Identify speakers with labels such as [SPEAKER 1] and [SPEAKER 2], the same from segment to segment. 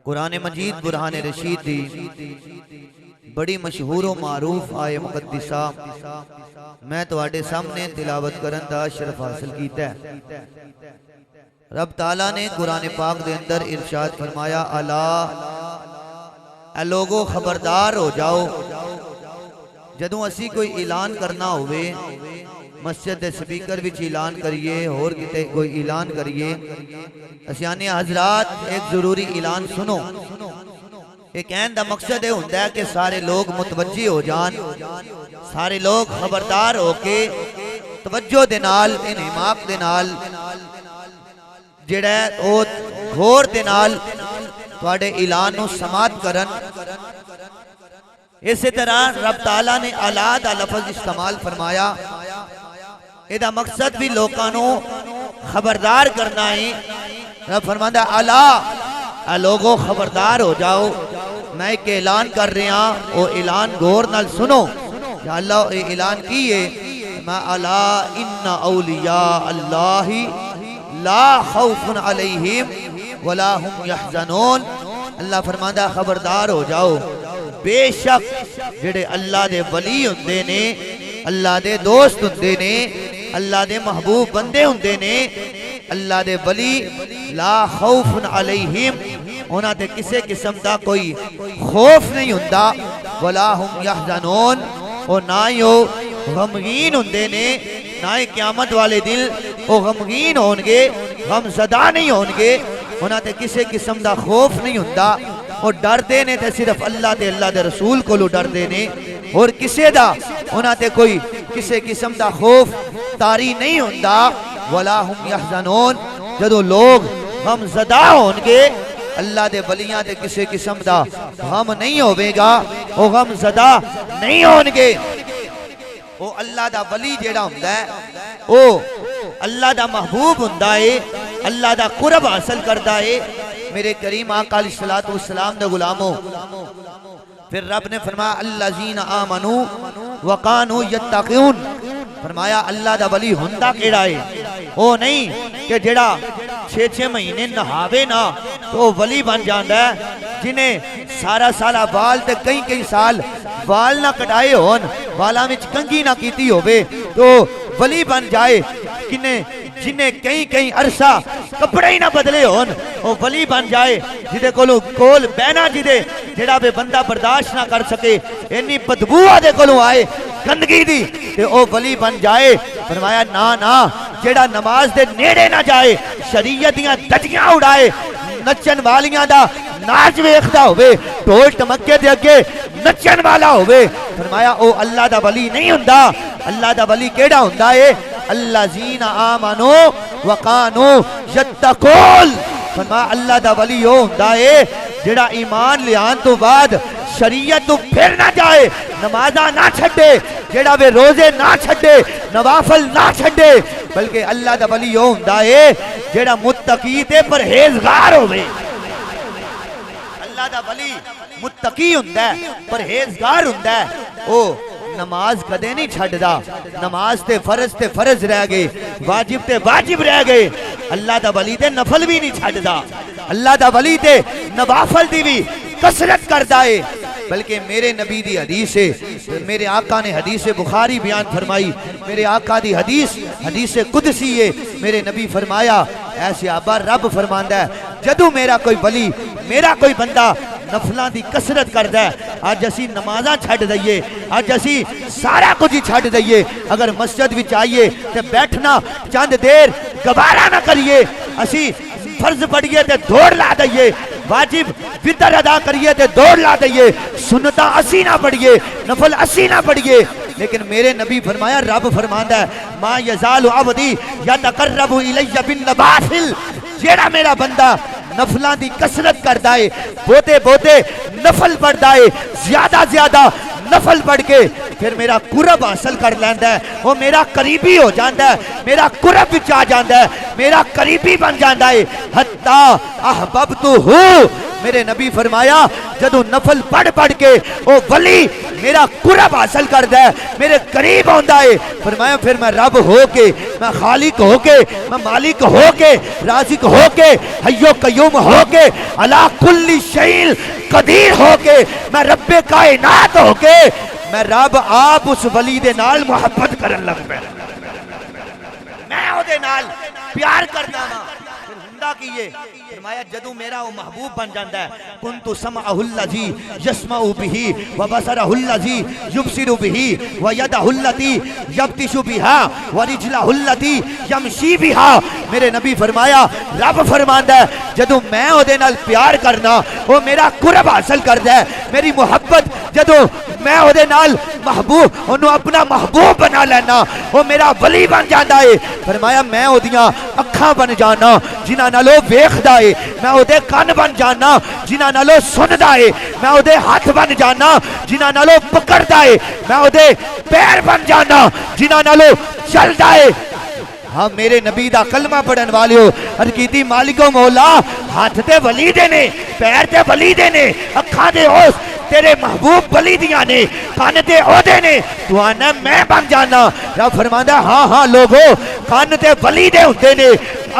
[SPEAKER 1] قرآن مجید برہان رشید دی بڑی مشہور و معروف آئے مقدسہ میں تواڈے سامنے تلاوت کرن دا شرف حاصل کیتا ہے۔ رب تعالیٰ نے قرآن پاک دے اندر ارشاد فرمایا اے لوگو خبردار ہو جاؤ، جدوں اسی کوئی اعلان کرنا ہوئے مسجد دے سپیکر وچ اعلان کریے اور کتے کوئی اعلان کریے، اسیانی حضرات ایک ضروری اعلان سنو۔ ایک کہن دا مقصد ہے ہوندہ ہے کہ سارے لوگ متوجہ ہو جان، سارے لوگ خبردار ہو کے توجہ دے نال انہماک دے نال جڑا ہے او غور دے نال تواڈے اعلان نو سماعت کرن۔ اسی طرح رب تعالیٰ نے الا دا لفظ استعمال فرمایا، ایدہ مقصد بھی لوکاں نو خبردار کرنا ہے۔ رب فرماندہ الا اے لوگو خبردار ہو جاؤ، میں ایک اعلان کر رہا او اعلان غور نال سنو۔ یا اللہ اے اعلان کیے ما الا ان اولیاء اللہ لا خوف علیہم ولا ہم یحزنون۔ اللہ فرماندہ خبردار ہو جاؤ، بے شک جڑے اللہ دے ولی ہوندے نے، اللہ دے دوست ہوندے نے، اللہ دے محبوب بندے ہوندے نے، اللہ دے ولی لا خوف علیہم، انہاں تے کسے قسم دا کوئی خوف نہیں ہوندا، ولا ہم یحزنون، اور نہ ہی وہ غمگین ہوندے نے، نہ ہی قیامت والے دل وہ غمگین ہونگے، غم زدہ نہیں ہونگے، انہاں تے کسے قسم دا خوف نہیں ہوندا، اور ڈر دینے تے صرف اللہ دے اللہ دے رسول کو لو ڈر دینے، اور کسے دا انہاں تے کوئی کسے قسم دا خوف تاری نہیں ہوندا۔ ولا ہم یحزنون، جدو لوگ غم زدہ ہونگے اللہ دے ولیاں تے کسے قسم دا غم نہیں ہوئے گا، وہ غم زدہ نہیں ہونگے۔ وہ اللہ دا ولی جیڑا ہوندہ ہے، وہ اللہ دا محبوب ہوندہ ہے، اللہ دا قرب حاصل کردہ ہے۔ میرے کریم آقا علیہ السلام دے غلاموں، پھر رب نے فرمایا الذین آمنوا وقانوا یتقون، فرمایا اللہ دا ولی ہوندہ کیڑا ہے، وہ نہیں کہ جڑا 6 مہینے نہاوے نا تو ولی بن جاندہ ہے، جنہیں سارا سالہ وال تے کئی سال وال نہ کٹائے ہون، والا میں کنگھی نہ کیتی ہوئے تو ولی بن جائے، جنہیں کئی عرصہ کپڑے ہی نہ بدلے ہون وہ ولی بن جائے، جدے کول بہنا جڑا بے بندہ برداشت نہ کر سکے، انی بدبو آدھے کولوں آئے گندگی دی تے او ولی بن جائے۔ فرمایا نا جڑا نماز دے نیڑے نہ جائے، شریعت دیاں دجیاں اڑائے، نچن والیاں دا ناچ ویکھدا ہوئے، ڈھول ٹمکے دے اگے نچن والا ہوئے، فرمایا او اللہ دا ولی نہیں ہوندا۔ اللہ دا ولی کیڑا ہوندا ہے؟ الذین آمنوا وقانوا یتقون، فرمایا اللہ دا ولی وہ ہوندا ہے جڑا ایمان لیان تو بعد شریعت تو پھر نہ جائے، نمازہ نہ چھڑے، جڑا بے روزے نہ چھڑے، نوافل نہ چھڑے، بلکہ اللہ دا ولی وہ ہوندا ہے جڑا متقی تے پرہیزگار ہوئے۔ اللہ دا ولی متقی ہوندہ ہے، پرہیزگار ہوندہ ہے، او نماز کدے نہیں چھڑدا، نماز تے فرض رہ گئے، واجب تے واجب رہ گئے، اللہ دا ولی تے نفل بھی نہیں چھڑدا، اللہ دا ولی تے نوافل دی بھی کثرت کردہ ہے۔ بلکہ میرے نبی دی حدیث ہے، میرے آقا نے حدیث بخاری بیان فرمائی، میرے آقا دی حدیث قدسی ہے، میرے نبی فرمایا اے صحابہ رب فرماندہ ہے جدو میرا کوئی ولی میرا کوئی بندہ نفلان دی کثرت کردہ ہے، آج اسی نمازاں چھڑ دئیے، آج اسی سارا کچھ ہی چھڑ دئیے، اگر مسجد بھی چاہیے تو بیٹھنا چند دیر گوارا نہ کریے، اسی فرض پڑھئے تے دوڑ لا دئیے، واجب وطر ادا کریے تے دوڑ لا دئیے، سنتہ اسی نہ پڑھئے، نفل اسی نہ پڑھئے۔ لیکن میرے نبی فرمایا رب فرماندہ ہے ما یزال عبدی یتقرب الی بالنوافل، جیڑا میرا بندہ نفلان دی کثرت کردہ ہے، بوتے نفل پڑھدہ ہے، زیادہ نفل پڑھ کے پھر میرا قرب حاصل کر لیندہ ہے، وہ میرا قریبی ہو جاندہ ہے، میرا قرب بھی چاہ جاندہ ہے، میرا قریبی بن جاندہ ہے، حتی احببتو ہو۔ میرے نبی فرمایا جدو نفل پڑھ کے وہ ولی میرا قرب حاصل کردا ہے، میرے قریب ہوندا ہے۔ فرمایا پھر میں رب ہو کے، میں خالق ہو کے، میں مالک ہو کے، رازق ہو کے، حی و قیوم ہو کے، علی کل شیء قدیر ہو کے، میں رب کائنات ہو کے، میں رب آپ اس ولی دے نال محبت کرن لگ پیا، میں او دے نال پیار کرنا وا۔ پھر ہندا کیے؟ فرمایا جدوں میرا وہ محبوب بن جاندا ہے، کنت سمعہ الذی یسمع بہ وبصرہ الذی یبصر بہ ویدہ التی یبطش بہا ورجلہ التی یمشی بہا۔ میرے نبی فرمایا رب فرماندا ہے جدوں میں او دے نال پیار کرنا وہ میرا قرب حاصل کردا ہے، میری محبت جدوں میں او دے نال محبوب انہوں اپنا محبوب بنا لینا وہ میرا ولی بن جاندا ہے۔ فرمایا میں او دیاں اکھاں بن جانا جنہاں نال او ویکھدا ہے، میں او دے کان بن جانا جنہاں نال او سندا ہے، میں او دے ہاتھ بن جانا جنہاں نال او پکڑدا ہے، میں او دے پیر بن جانا جنہاں نال او چلدا ہے۔ ہاں میرے نبی دا کلمہ پڑھن والیو عرض کیتی مالکو مولا ہاتھ تے ولی دے نے، پیر تے ولی دے نے، اکھاں دے اس تیرے محبوب ولی دیاں نے، کان تے او دے نے، تو آنا میں بن جانا۔ رب فرماندا ہاں ہاں لوگو کان تے ولی دے ہوندے نے،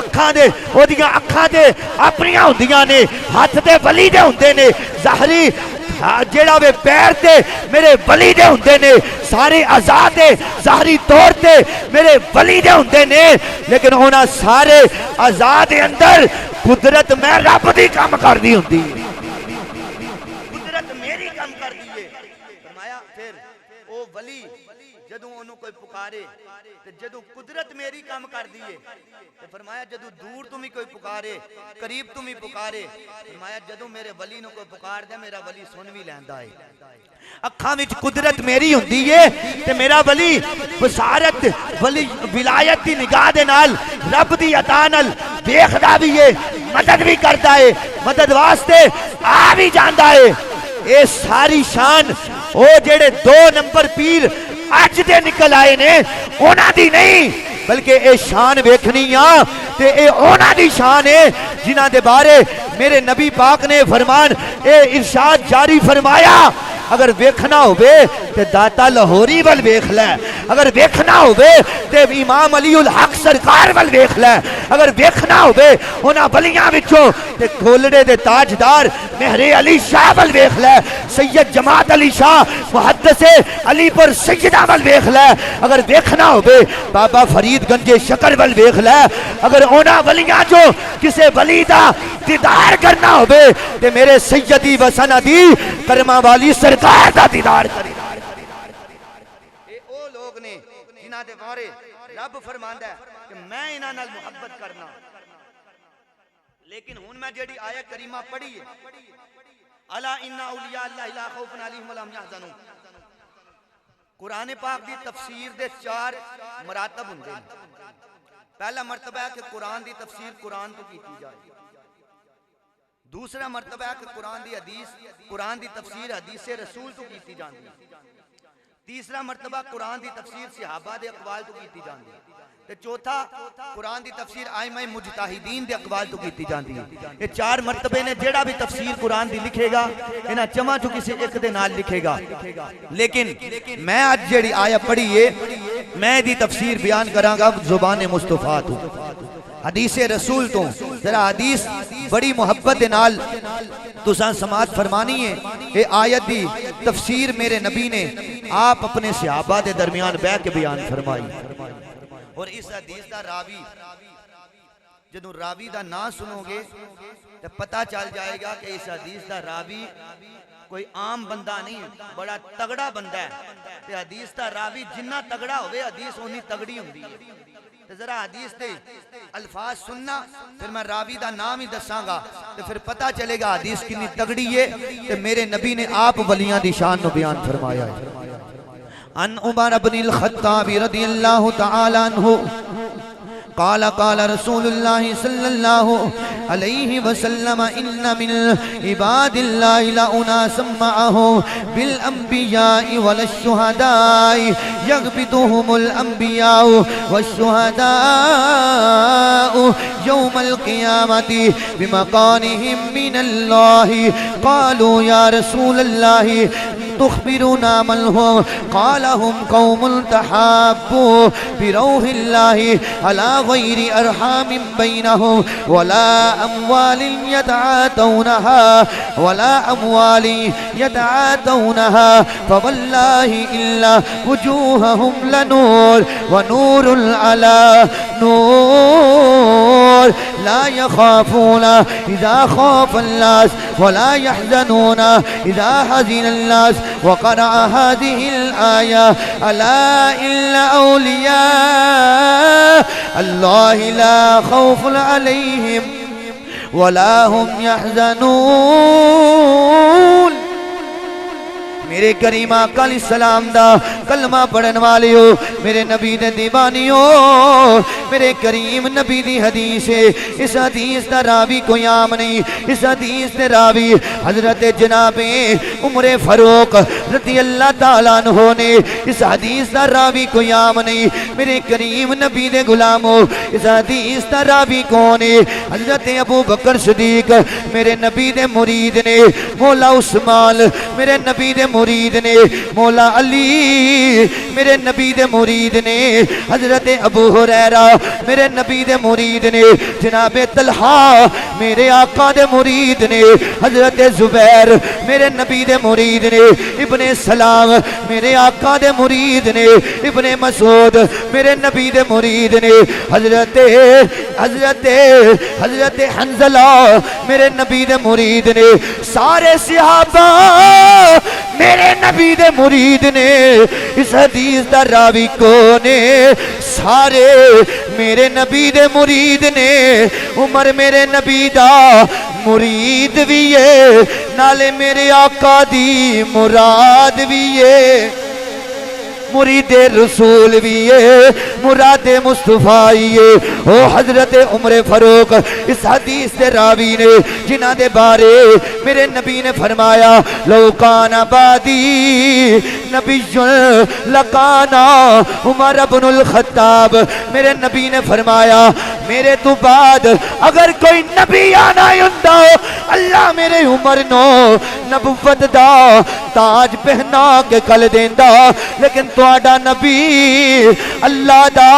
[SPEAKER 1] اکھاں دے او دیاں اکھاں دے اپنیاں ہوندیاں نے، ہاتھ تے ولی دے ہوندے نے، ظاہری جیڑا وے پیر تے میرے ولی دے ہوندے نے، سارے اعضاء تے ظاہری طور تے میرے ولی دے ہوندے نے، لیکن انہاں سارے اعضاء دے اندر قدرت میں رب دی کام کردی ہوندی ہے، قدرت میری کام کردی ہے۔ فرمایا پھر او ولی جدوں انہوں کوئی پکارے تے جدوں قدرت میری کام کردی ہے، فرمایا جدوں دور تو بھی کوئی پکارے قریب تو بھی پکارے، فرمایا جدوں میرے ولی نو کوئی پکار دے میرا ولی سن بھی لیندا ہے۔ اکھاں وچ قدرت میری ہوندی ہے تے میرا ولی بصارت ولی ولایت دی نگاہ دے نال رب دی عطا نال ویکھدا بھی ہے، مدد بھی کردا ہے، مدد واسطے آ بھی جاندا ہے۔ اے ساری شان او جڑے 2 نمبر پیر اج دے نکل آئے نے انہاں دی نہیں، بلکہ اے شان ویکھنی آ تے اے اونا دی شان ہے جنہاں دے بارے میرے نبی پاک نے فرمان اے ارشاد جاری فرمایا اگر ویکھنا ہوئے تے داتا لاہوری ول ویکھ لے، اگر ویکھنا ہوئے تے امام علی الحق سرکار ول ویکھ لے، اگر ویکھنا ہوئے انہاں ولیاں وچوں تے کھولڑے دے تاجدار مہر علی شاہ ول ویکھ لے، سید جماعت علی شاہ محدث علی پر سیدہ ول ویکھ لے، اگر ویکھنا ہوئے بابا فرید گنج شکر ول ویکھ لے، اگر انہاں ولیاں جو کسے ولی دا دیدار کرنا ہوئے تے میرے سیدی و سندی کرما والی سرکار دا دیدار کری۔ اے او لوگ نے جنہاں دے بارے رب فرماندا ہے کہ میں انہاں نال محبت کرنا، لیکن ہن میں جیڑی آیت کریمہ پڑھی ہے الا ان اولیاء اللہ لا خوف علیہم ولا هم يحزنون، قرآن پاک دی تفسیر دے 4 مراتب ہوندے ہیں۔ پہلا مرتبہ ہے کہ قرآن دی تفسیر قرآن تو کیتی جائے، دوسرا مرتبہ ہے کہ قرآن دی تفسیر حدیث رسول تو کیتی جاندی ہے، تیسرا مرتبہ قرآن دی تفسیر صحابہ دے اقوال تو کیتی جاندی ہے، تے چوتھا قرآن دی تفسیر ائمہ مجتہدین دے اقوال تو کیتی جاندی ہے۔ یہ 4 مرتبے نے جیڑا بھی تفسیر قرآن دی لکھے گا انہاں چواں چوں کسی ایک دے نال لکھے گا، لیکن میں آج جیڑی آیت پڑھی ہے میں دی تفسیر بیان کراں گا زبان مصطفیٰ تو، حدیث رسول تو، ذرا حدیث بڑی محبت دے نال تساں سماعت فرمانی ہے۔ اے آیت دی تفسیر میرے نبی نے آپ اپنے صحابہ دے درمیان بیٹھ کے بیان فرمائی، اور اس حدیث دا راوی جدوں راوی دا نام سنو گے تو پتہ چل جائے گا کہ اس حدیث دا راوی کوئی عام بندہ نہیں، بڑا تگڑا بندہ ہے، تے حدیث دا راوی جنہ تگڑا ہوئے حدیث انی تگڑی ہوندی ہے۔ تو ذرا حدیث دے الفاظ سننا پھر میں راوی دا نام ہی دساں گا تو پھر پتہ چلے گا حدیث کتنی تگڑی ہے کہ میرے نبی نے آپ ولیاں دی شان نو بیان فرمایا ہے۔ ان عمر بن الخطاب رضی اللہ تعالی عنہ قال قال رسول الله صلى الله عليه وسلم إن من عباد الله لأناسا معه بالأنبياء والشهداء يغبطهم الأنبياء والشهداء يوم القيامة بمقامهم من الله قالوا يا رسول الله تخبرون من هم قال هم قوم تحابوا بروح الله على غير أرحام بينهم ولا أموال يتعاتونها فوالله إلا وجوههم لنور ونور على نور لا يخافون إذا خاف الناس ولا يحزنون إذا حزن الناس. وقرأ هذه الآية ألا إن أولياء الله لا خوف عليهم ولا هم يحزنون. میرے کریم آقا علیہ السلام دا کلمہ پڑھن والیو، میرے نبی دے دیوانیو، میرے کریم نبی دی حدیث ہے. اس حدیث دا راوی کوئی عام نہیں، اس حدیث دے راوی حضرت جناب عمر فاروق رضی اللہ تعالیٰ عنہ نے. اس حدیث دا راوی کوئی عام نہیں، میرے کریم نبی دے غلامو. اس حدیث دا راوی کون ہے؟ حضرت ابو بکر صدیق میرے نبی دے مرید نے. مولا عثمان میرے نبی دے مرید نے. مولا علی میرے نبی دے مرید نے. حضرت ابو ہریرہ میرے نبی دے مرید نے. جناب طلحہ میرے آقا دے مرید نے. حضرت زبیر میرے نبی دے مرید نے. ابن سلام میرے آقا دے مرید نے. ابن مسعود میرے نبی دے مرید نے. حضرت حنزلہ میرے نبی دے مرید نے. سارے صحابہ میرے نبی دے مرید نے. اس حدیث دا راوی کون ہے؟ سارے میرے نبی دے مرید نے. عمر میرے نبی دا مرید بھی ہے، نالے میرے آقا دی مراد بھی ہے. مرید رسول بھی ہے، مراد مصطفیٰ ہے. او حضرت عمر فاروق اس حدیث سے راوی نے، جنہ دے بارے میرے نبی نے فرمایا لو کان بعدی نبی لکانا عمر بن الخطاب. میرے نبی نے فرمایا میرے تو بعد اگر کوئی نبی آنا ہوندا اللہ میرے عمر نو نبوت دا تاج پہنا کے کل دیندا. لیکن تواڈا نبی اللہ دا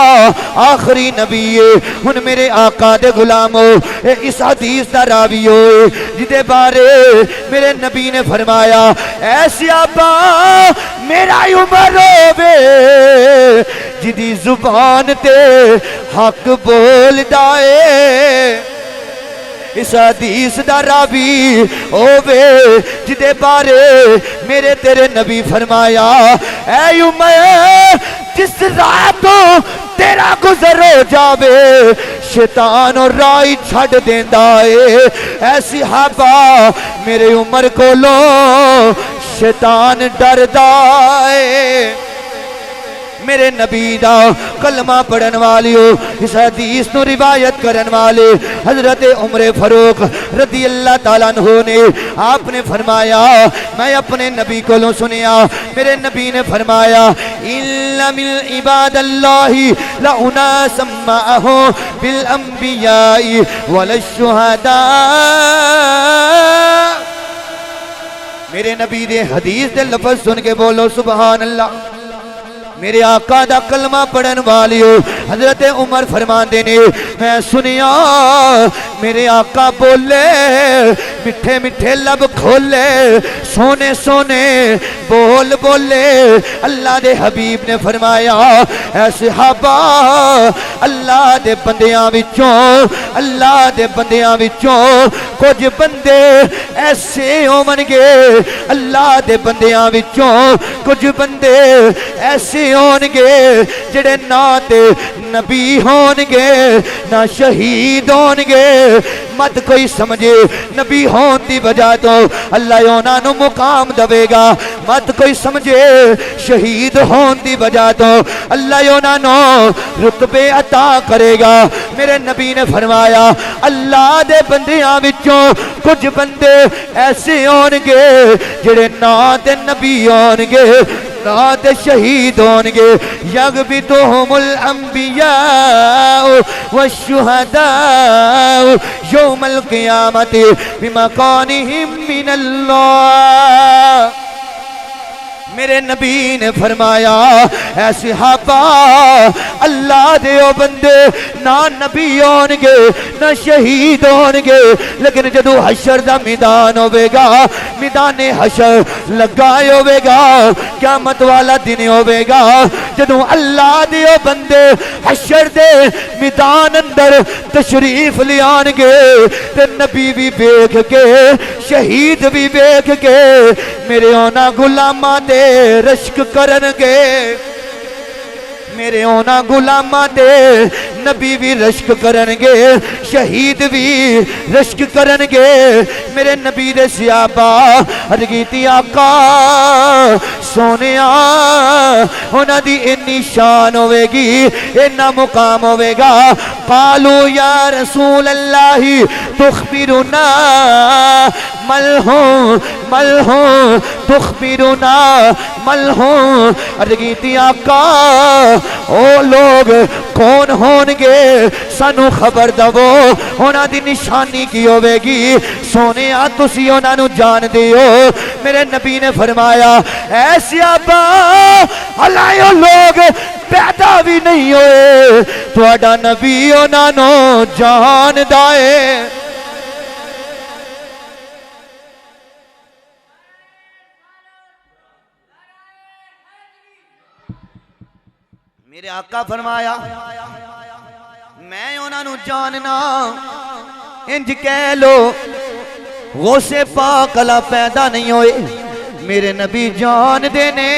[SPEAKER 1] آخری نبی ہے. ہن میرے آقا دے غلامو اس حدیث دا راوی ہوئے جدے بارے میرے نبی نے فرمایا اے صحابہ میرا عمر ہووے جدی زبان تے حق بول دائے. اس حدیث دا راوی ہووے جدے بارے میرے تیرے نبی فرمایا اے عمر جس راتوں تیرا گزر ہو جاوے شیطان اور رائی چھڑ دیندا ہے. اے صحابہ میرے عمر کو لو شیطان ڈردا ہے. میرے نبی دا کلمہ پڑھن والیو اس حدیث نو روایت کرن والے حضرت عمر فاروق رضی اللہ تعالیٰ عنہ نے آپ نے فرمایا میں اپنے نبی کو لوں سنیا. میرے نبی نے فرمایا اِلَّا مِنْ عِبَادَ اللَّهِ لَأُنَاسًا مَّعَهُ بِالْأَنْبِيَاءِ وَلَلشُّهَدَاءِ. میرے نبی دے حدیث دے لفظ سن کے بولو سبحان اللہ. میرے آقا دا کلمہ پڑھن والیو حضرت عمر فرماندے نے میں سنیا میرے آقا بولے مٹھے مٹھے لب کھولے سونے سونے بول بولے. اللہ دے حبیب نے فرمایا اے صحابہ اللہ دے بندیاں وچوں کچھ بندے ایسے ہون گے. اللہ دے بندیاں وچوں کچھ بندے ایسے ہون گے جڑے نہ تے نبی ہون گے نہ شہید ہون گے. مت کوئی سمجھے نبی ہون دی وجہ تو اللہ انہاں نو مقام دے گا. مت کوئی سمجھے شہید ہون دی وجہ تو اللہ انہاں نو رتبے عطا کرے گا. میرے نبی نے فرمایا اللہ دے بندیاں وچوں کچھ بندے ایسے ہون گے جڑے نہ تے نبی ہون گے نہ تے شہید ہون گے. یغبطہم الانبیاء والشہداء یوم القیامت بمکانہم من اللہ. میرے نبی نے فرمایا اے صحابہ اللہ دے او بندے نہ نبی ہون گے نہ شہید ہون گے لیکن جدو حشر دا میدان ہوئے گا میدان حشر لگائے ہوئے گا قیامت والا دن ہوئے گا جدو اللہ دے او بندے حشر دے میدان اندر تشریف لیان گے تے نبی بھی بیک کے شہید بھی بیک کے میرے اونا غلامہ دے رشک کرنگے میرے اونا غلامہ دے نبی بھی رشک کرنگے شہید بھی رشک کرنگے میرے نبی دے صحابہ ارگیتی آقا سونیا ہونا دی انی شان ہوئے گی انہ مقام ہوئے گا قالو یا رسول اللہ تخبرنا ملہوں تخبرنا ملہوں ارگیتی آقا او لوگ کون ہونگے سانو خبر دو ہونا دی نشانی کی ہوئے گی سونے تسی ہونا نو جان دیو میرے نبی نے فرمایا ایسی آبا علائیو لوگ پیدا بھی نہیں ہوئے تو اڈا نبی ہونا نو جان دائے میرے آقا فرمایا میں انہاں نو جاننا انج کہہ لو غوث پاک اللہ پیدا نہیں ہوئے میرے نبی جان دینے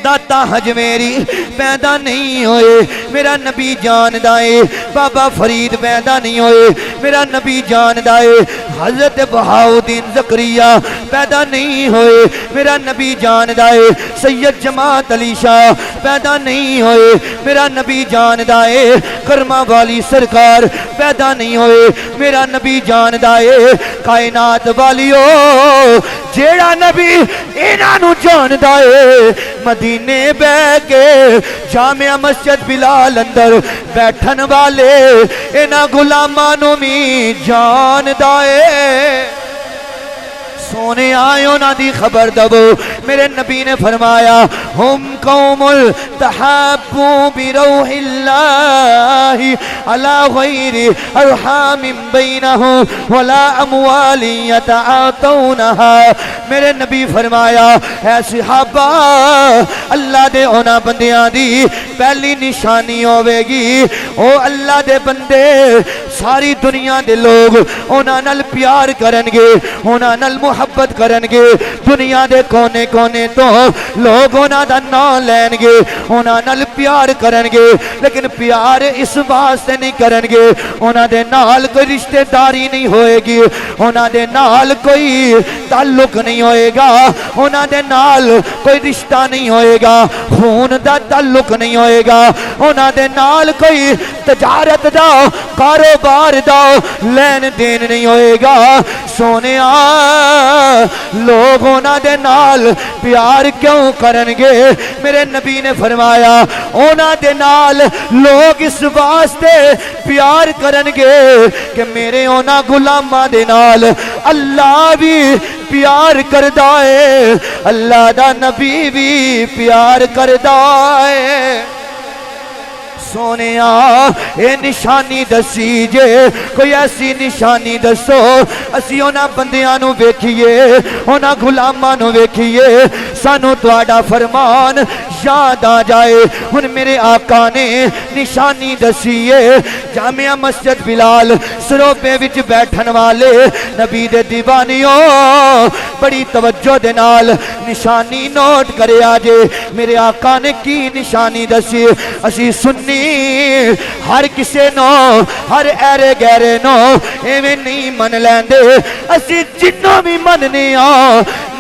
[SPEAKER 1] داتا حجمیری پیدا نہیں ہوئے میرا نبی جان دائے بابا فرید پیدا نہیں ہوئے میرا نبی جان دائے حضرت بہاؤدین زکریہ پیدا نہیں ہوئے میرا نبی جان دائے سید جماعت علی شاہ پیدا نہیں ہوئے میرا نبی جان دائے کرما والی سرکار پیدا نہیں ہوئے میرا نبی جان دائے کائنات والیو جیڑا نبی انہاں نو جان دائے مدینے بے کے جامعہ مسجد بلال اندر بیٹھن والے انہاں غلامانوں میں جان دائے سونے آئیوں نہ دی خبر دو میرے نبی نے فرمایا ہم قوم تحابو بروح اللہ علی غیر ارحام بینہم ولا اموال یتعاطونہا میرے نبی فرمایا اے صحابہ اللہ دے اونا بندیاں دی پہلی نشانی ہوئے گی او اللہ دے بندے ساری دنیا دے لوگ اونا نل پیار کرنگے اونا نل محبت کرنگے دنیا دے کونے کونے تو لوگ اونا دا نام لینگے اونا نل پیار کرنگے لیکن پیار اس واسطے نہیں کرنگے اونا دے نال کوئی رشتہ داری نہیں ہوئے گی اونا دے نال کوئی تعلق نہیں ہوئے گا اونا دے نال کوئی رشتہ نہیں ہوئے گا خون دا تعلق نہیں ہوئے گا اونا دے نال کوئی تجارت دا کاروبار دا لین دین نہیں ہوئے گا سونے لوگ اونا دے نال پیار کیوں کرنگے میرے نبی نے فرمایا اونا دے نال لوگ اس واسطے پیار کرنگے کہ میرے اونا غلامہ دے نال اللہ بھی پیار کردائے اللہ دا نبی بھی پیار کردائے سونے اے نشانی دسی جے کوئی ایسی نشانی دسو اسی اونا بندیاں ویکھیے اونا غلاماں ویکھیے سانو تواڈا فرمان یاد آ جائے ہن میرے آقا نے نشانی دسیے جامعہ مسجد بلال سروپے وچ بیٹھن والے نبی دے دیوانیوں بڑی توجہ دے نال نشانی نوٹ کرے آجے میرے آقا نے کی نشانی دسی اسی سنی ہر کسے نو ہر ایرے گیرے نو ایویں نہیں من لیندے اسی جنوں بھی مننے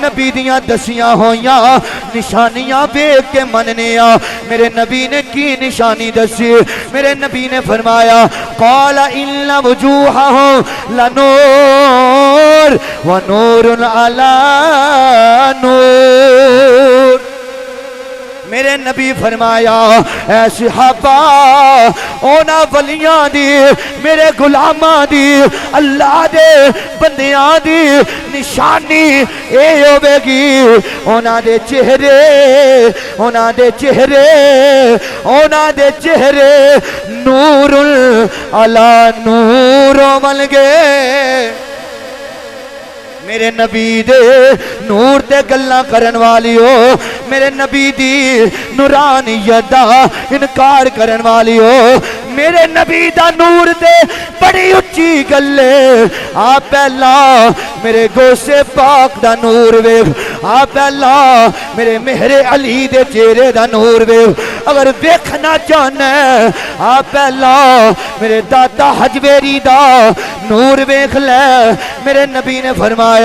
[SPEAKER 1] نبی دیاں دسیاں ہویاں نشانیاں بیک کے مننے میرے نبی نے کی نشانی دسی میرے نبی نے فرمایا قال ان وجوہہم لنور ونور علی نور میرے نبی فرمایا اے صحابہ اونا ولیاں دی میرے غلاماں دی اللہ دے بندیاں دی نشانی اے ہوے گی اونا دے چہرے نور علی نور مل گئے میرے نبی دے نور تے گلاں کرن والیو میرے نبی دی نورانیت دا انکار کرن والیو میرے نبی دا نور تے بڑی اچھی گلے آپ پہلا میرے گوسے پاک دا نور ویکھ آپ پہلا میرے مہر علی دے چہرے دا نور ویکھ اگر دیکھنا چاہنا ہے آپ پہلا میرے دادا حجویری دا نور ویکھ لے میرے نبی نے فرمایا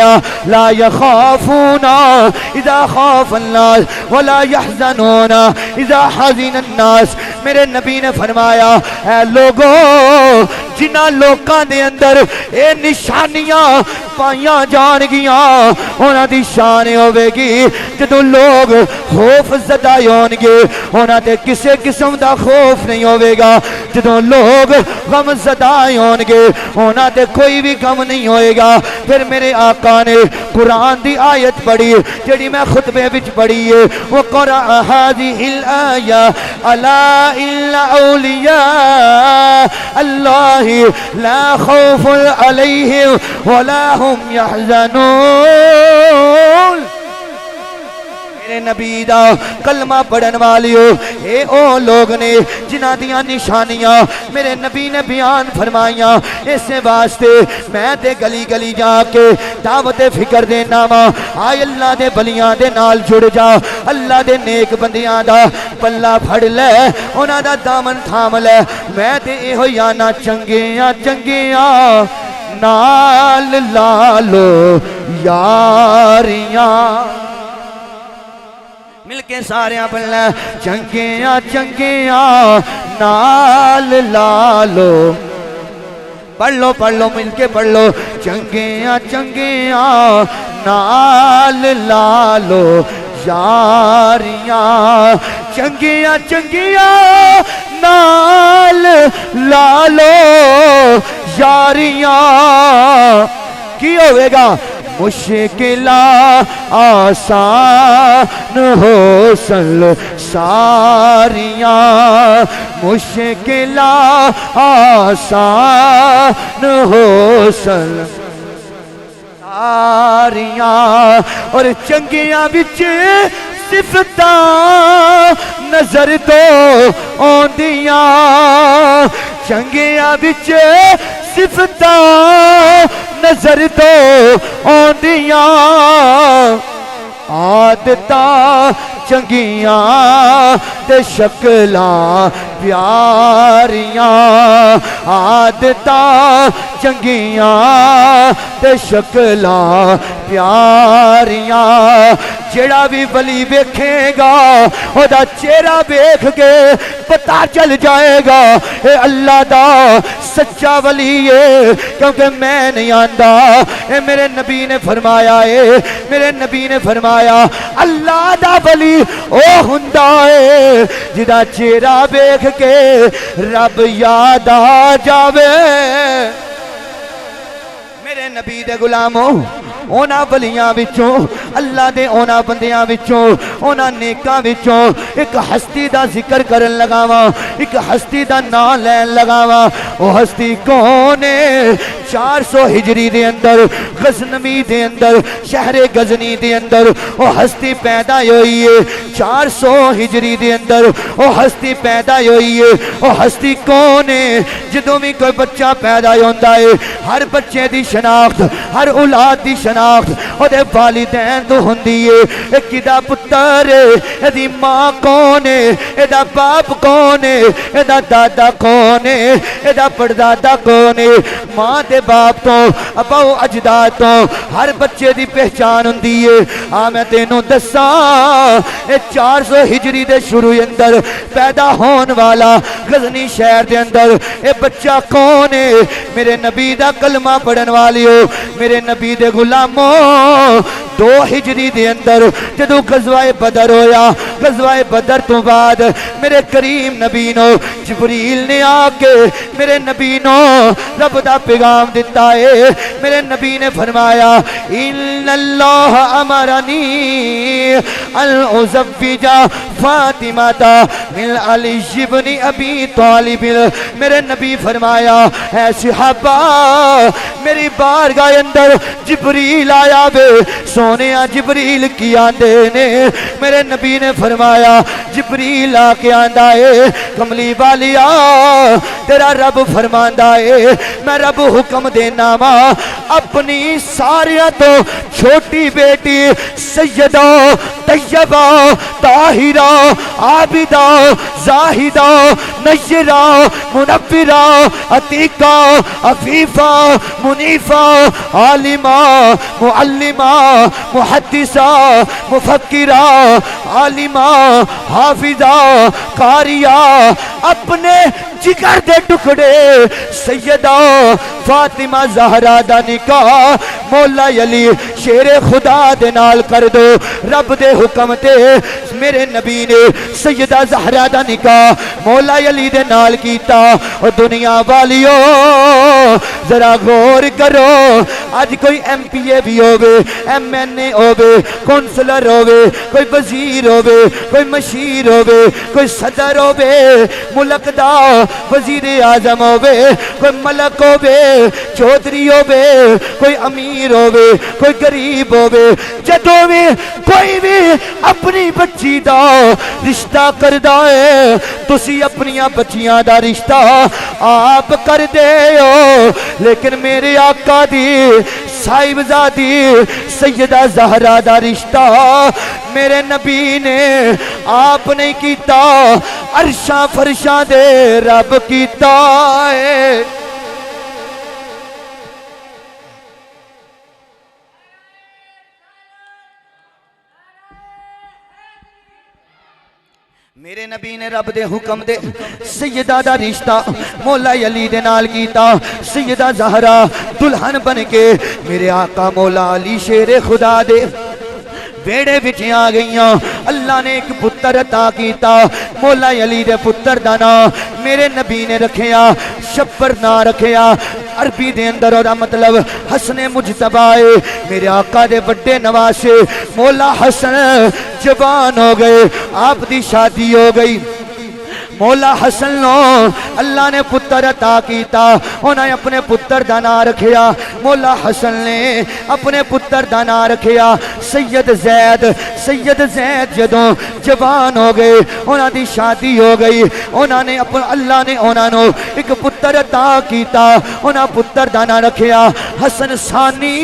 [SPEAKER 1] لا يخافون اذا خاف الناس ولا يحزنون اذا حزن الناس میرے نبی نے فرمایا اے لوگو جنہ لوکاں دے اندر اے نشانیاں پائیاں جان گیاں انہاں دی شان ہوے گی جدوں لوگ خوف زدہ ہون گے انہاں تے کسے قسم دا خوف نہیں ہوے گا جدوں لوگ غم زدہ ہون گے انہاں تے کوئی بھی غم نہیں ہوئے گا پھر میرے آقا نے قرآن دی آیت پڑھی جڑی میں خطبے وچ پڑھی ہے وہ قرآن هذه الآیہ الا ان اولیاء اللہ لا خوف علیہم ولا هم يحزنون میرے نبی دا کلمہ پڑھن والیو اے او لوگ نے جنہ دیاں نشانیاں میرے نبی نے بیان فرمائیاں اسے واسطے میں تے گلی گلی جا کے دعوت فکر دینا وا آئے اللہ دے بلیاں دے نال جڑ جا اللہ دے نیک بندیاں دا پلہ پھڑ لے انہاں دا دامن تھام لے میں تے اے ہو یانا چنگیاں نال لالو یاریاں مل کے سارے پڑھنا چنگیاں نال لالو پڑھ لو مل کے پڑھ لو چنگیاں نال لالو یاریاں چنگیاں نال لالو یاریاں کی ہوئے گا مشکلہ آسان ہو ساریاں مشکلہ آسان ہو ساریاں اور چنگیاں بچ صفتاں نظر تو آندیاں چنگیاں بچ صفتاں نظر تو آندیاں عادتاں چنگیاں تے شکلاں پیاریاں عادتاں چنگیاں تے شکلاں پیاریاں جڑا بھی ولی ویکھے گا او دا چہرہ ویکھ کے پتہ چل جائے گا اے اللہ دا سچا ولی ہے کیونکہ میں نہیں آندا اے میرے نبی نے فرمایا اللہ دا ولی او ہندا ہے جدا چہرہ ویکھ کے رب یاد آ جاوے میرے نبی دے غلاموں اونا ولیاں وچوں اللہ دے اونا بندیاں وچوں اونا نیکاں وچوں ایک ہستی دا ذکر کرن لگاواں ایک ہستی دا نام لین لگاواں او ہستی کون ہے 400 ہجری دے اندر غزنوی دے اندر شہر غزنی دے اندر او ہستی پیدا ہوئی ہے 400 ہجری دے اندر او ہستی پیدا ہوئی ہے او ہستی کون ہے جدوں بھی کوئی بچہ پیدا ہوندا ہے ہر بچے دی شناخت ہر اولاد دی شناخت او دے والدین تو ہوندی ہے ایک دا پتر ہے ایدی ماں کون ہے ایدا باپ کون ہے ایدا دادا کون ہے ایدا پردادا کون ہے ماں دے باپ تو ابا اجداد تو ہر بچے دی پہچان ہوندی ہے میں تینوں دساں اے 400 ہجری دے شروع اندر پیدا ہون والا غزنی شہر دے اندر اے بچہ کون ہے میرے نبی دا کلمہ پڑھن والی ہو میرے نبی دے غلام امامو 2 ہجری دے اندر جدو غزوہ بدر ہویا، غزوہ بدر تو بعد میرے کریم نبی نو جبریل نے آ کے میرے نبی نو رب دا پیغام دیتا ہے۔ میرے نبی نے فرمایا ان اللہ امرنی ان ازوج فاطمہ من علی ابن ابی طالب۔ میرے نبی فرمایا اے صحابہ میری بارگاہ اندر جبریل آیا بے، سونیا جبریل کی آندے نے۔ میرے نبی نے فرمایا جبریل آ کے آندہ ہے کملی والیا تیرا رب فرماندہ ہے میں رب حکم دینا ماں اپنی ساریاں تو چھوٹی بیٹی سیدہ طیبہ طاہرہ عابدہ زاہدہ نیرہ منورہ عتیقہ عفیفہ منیفہ عالمہ معلمہ محدثہ مفکرہ عالمہ حافظہ قاریہ اپنے جگر دے ٹکڑے سیدہ فاطمہ زہرا دا نکاح مولا علی شیر خدا دے نال کر دو۔ رب دے حکم تے میرے نبی نے سیدہ زہرا دا نکاح مولا علی دے نال کیتا۔ اور دنیا والیو ذرا غور کرو آج کوئی ایم پی اے بھی ہووے، ایم این اے ہووے، کونسلر ہووے، کوئی وزیر ہووے، کوئی مشیر ہووے، کوئی صدر ہووے ملک دا، وزیر اعظم ہووے، کوئی ملک ہووے، چودھری ہووے، کوئی امیر ہووے، کوئی غریب ہووے، جدوں بھی کوئی بھی اپنی بچی دا رشتہ کردا ہے تسی اپنیاں بچیاں دا رشتہ آپ کر دے ہو، لیکن میرے آقا دی صاحبزادی سیدہ زہرا دا رشتہ میرے نبی نے آپ نہیں کیتا، عرشاں فرشاں دے رب کیتا ہے۔ میرے نبی نے رب دے حکم دے سیدہ دا رشتہ مولا علی دے نال کیتا۔ سیدہ زہرا دلہن بن کے میرے آقا مولا علی شیر خدا دے بیڑے بچ آ گئیاں۔ اللہ نے ایک پتر عطا کیتا، مولا علی دے پتر دا نام میرے نبی نے رکھیا شبر نہ رکھیا، عربی دے اندر اور مطلب حسن مجتبہ ہے۔ میرے آقا دے بڑے نواسے مولا حسن جوان ہو گئے، آپ دی شادی ہو گئی۔ مولا حسن نو اللہ نے پتر عطا کیتا، انہیں اپنے پتر دا نام رکھیا۔ مولا حسن نے اپنے پتر دا نام رکھیا سید زید۔ سید زید جدوں جوان ہو گئے انہاں دی شادی ہو گئی، انہاں نے اللہ نے انہاں نو ایک پتر عطا کیتا، انہاں پتر دا نام رکھیا حسن ثانی۔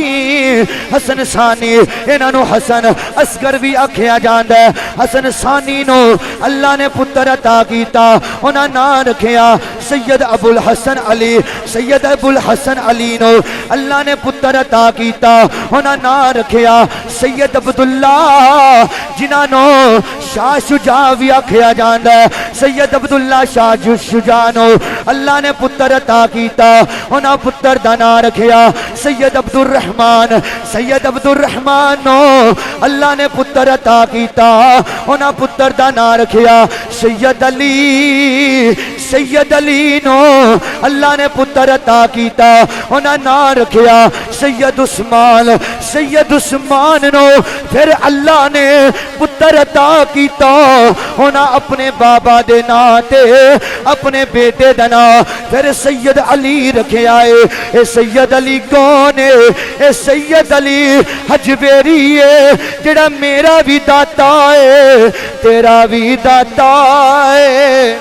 [SPEAKER 1] حسن ثانی انہاں نو حسن اصغر بھی آکھیا جاندا ہے۔ حسن ثانی نو اللہ نے پتر عطا کیتا، انہاں نام رکھیا سید ابو الحسن علی۔ سید ابو الحسن علی نو اللہ نے پتر عطا کیتا، انہاں نام رکھیا سید عبداللہ جنہاں نو شاہ شجاع بھی آکھیا جاندا ہے۔ سید عبداللہ شاہ شجاع نو اللہ نے پتر عطا کیتا، انہاں پتر دا نام رکھیا سید عبد الرحمن۔ سید عبد الرحمن نو اللہ نے پتر عطا کیتا، انہاں پتر دا نام رکھیا سید علی۔ سید علی نو اللہ نے پتر عطا کیتا، انہاں نام رکھیا سید عثمان۔ سید عثمان نو پھر اللہ نے پتر عطا کیتا، انہاں اپنے بابا دے نام تے اپنے بیٹے دا نام پھر سید علی رکھیا ہے۔ اے سید علی کون ہے؟ اے سید علی حجویری ہے، جڑا میرا بھی داتا ہے تیرا بھی داتا ہے۔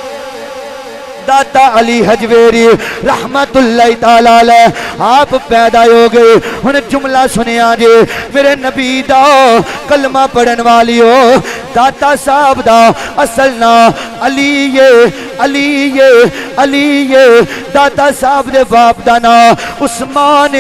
[SPEAKER 1] داتا علی حجویری رحمت اللہ تعالی علیہ آپ پیدا ہو گئے۔ انہیں جملہ سنیا جے میرے نبی دا کلمہ پڑھن والی ہو، داتا صاحب دا اصل نام علی علی علی۔ داتا صاحب دے باپ دا نام عثمان،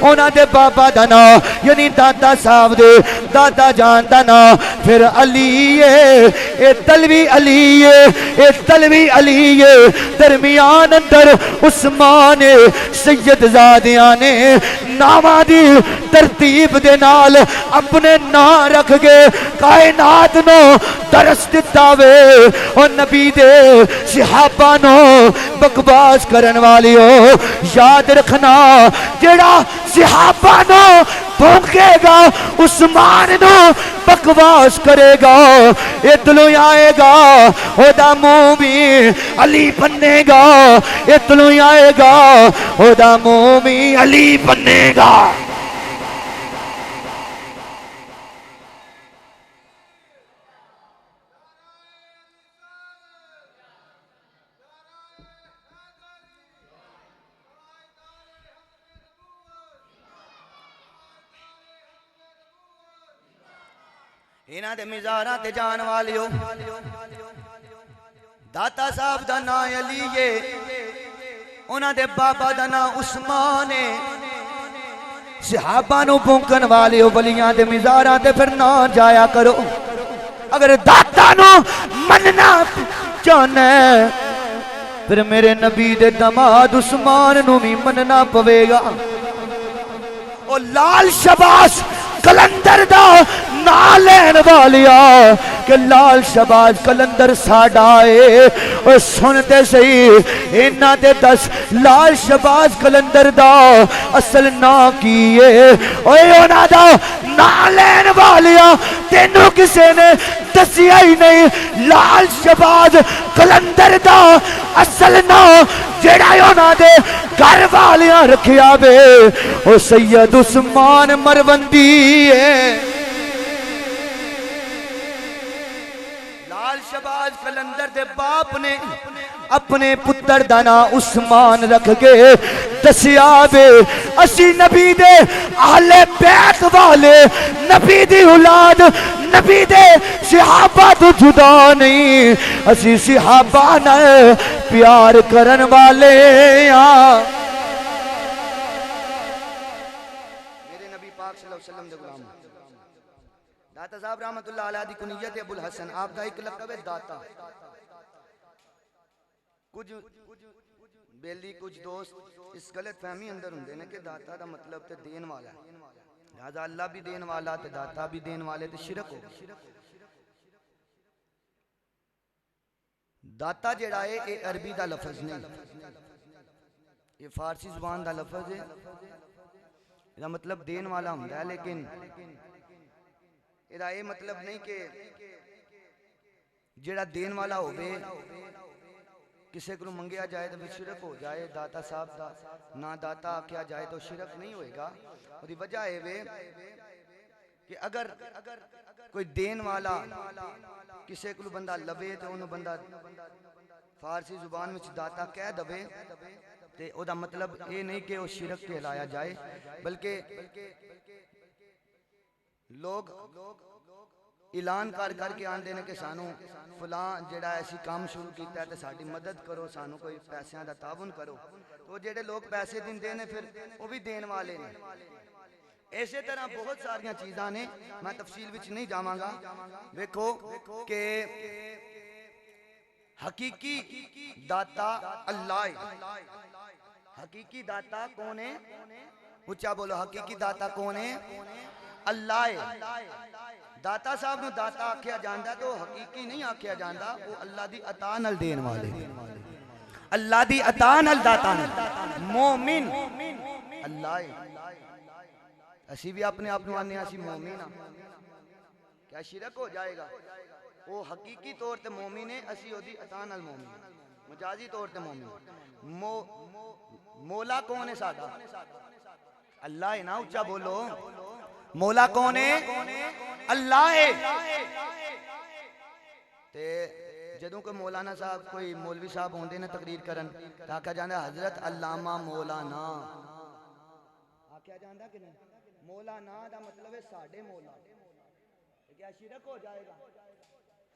[SPEAKER 1] انہاں دے بابا دا نام یعنی داتا صاحب دے دادا جان دا نام پھر علی ہے۔ اے تلوی علی ہے، اے تلوی علی ہے۔ درمیان اندر عثمان سید زادیاں نے ناماں دی ترتیب دے نال اپنے نام رکھ گئے کائنات نو درس دتا وے اور نبی دے صحابہ نو بکواس کرن والیو یاد رکھنا جڑا صحابہ نو بھونکے گا عثمان نو بکواس کرے گا اتلو آئے گا او دا منہ بھی علی بنے گا اتلو آئے گا او دا منہ بھی علی بنے گا انہاں دے مزاراں تے جان والیو داتا صاحب دا نام علی ہے انہاں دے بابا دا نام عثمان ہے صحابہ نو بھونکن والیو ولیاں دے مزاراں تے پھر نہ جایا کرو اگر داتا نو مننا چاہنا ہے پھر میرے نبی دے دماد عثمان نو بھی مننا پوے گا او لال شباش کلندر دا نالین والیا کہ لال شباز کلندر ساڑھائے اور سنتے صحیح انہاں دے 10 لال شباز کلندر دا اصل نا کیے اوہ انہاں دا نالین والیا تینوں کسے نے دسیا ہی نہیں لال شباز کلندر دا اصل نا جڑا انہاں دے گھر والیاں رکھیا بے او سید عثمان مروندی ہے لال شباز کلندر دے باپ نے اپنے پتر دا نام عثمان رکھ کے دسیا بے اسی نبی دے اہل بیت والے نبی دی اولاد نبی دے صحابہ تو جدا نہیں اسی صحابہ نہ پیار کرن والے میرے نبی پاک صلی اللہ علیہ وسلم دے غلام داتا صاحب رحمت اللہ علیہ دی کنیت ابو الحسن آپ کا ایک لقب ہے داتا کچھ بیلی کچھ دوست اس غلط فہمی اندر ہوں دینے کہ داتا دا مطلب تے دین والا ہے لہذا اللہ بھی دین والا تے داتا بھی دین والے تے شرک ہو داتا جڑا ہے یہ عربی دا لفظ نہیں یہ فارسی زبان دا لفظ ہے یہ مطلب دین والا ہوں ہے لیکن یہ مطلب نہیں کہ جڑا دین والا ہو بے کسے کو منگیا جائے تو شرک ہو جائے داتا صاحب دا نہ داتا کیا جائے تو شرک نہیں ہوئے گا اور وجہ ہے وہ کہ اگر کوئی دین والا کسے کو بندہ لبے تو انہوں بندہ فارسی زبان میں داتا کہہ دبے تے او دا مطلب یہ نہیں کہ وہ شرک کے لایا جائے بلکہ لوگ اعلان کر کے آن دینے کہ سانو فلاں جڑا ایسی کام شروع کیتا ہے تے ساڑی مدد کرو سانو کوئی پیسیاں دا تعاون کرو تو جڑے لوگ پیسے دن دینے پھر وہ بھی دین والے نے ایسے طرح بہت ساریاں چیزاں نے میں تفصیل وچ نہیں جاواں گا دیکھو کہ حقیقی داتا اللہ ہے حقیقی داتا کون ہے اچھا بولو حقیقی داتا کون ہے اللہ ہے داتا صاحب نے داتا آکھیا جاندہ تو حقیقی نہیں آکھیا جاندہ وہ اللہ دی عطا نال دین والے اللہ دی عطا نال داتا مومن اللہ ہے اسی بھی اپنے آپ نوانے اسی مومن کیا شرک ہو جائے گا وہ حقیقی طور تے مومن ہے اسی ہو دی عطا نال مومن مجازی طور تے مومن مولا کون ہے ساڈا اللہ ہے نا اچھا بولو مولا کون ہے اللہ ہے تے جدوں کہ مولانا صاحب کوئی مولوی صاحب ہوندے نے تقریر کرن تاکہ جاندہ حضرت علامہ مولانا آکھیا جاندہ کہ نہیں مولانا دا مطلب ہے ساڑھے مولا کیا شرک ہو جائے گا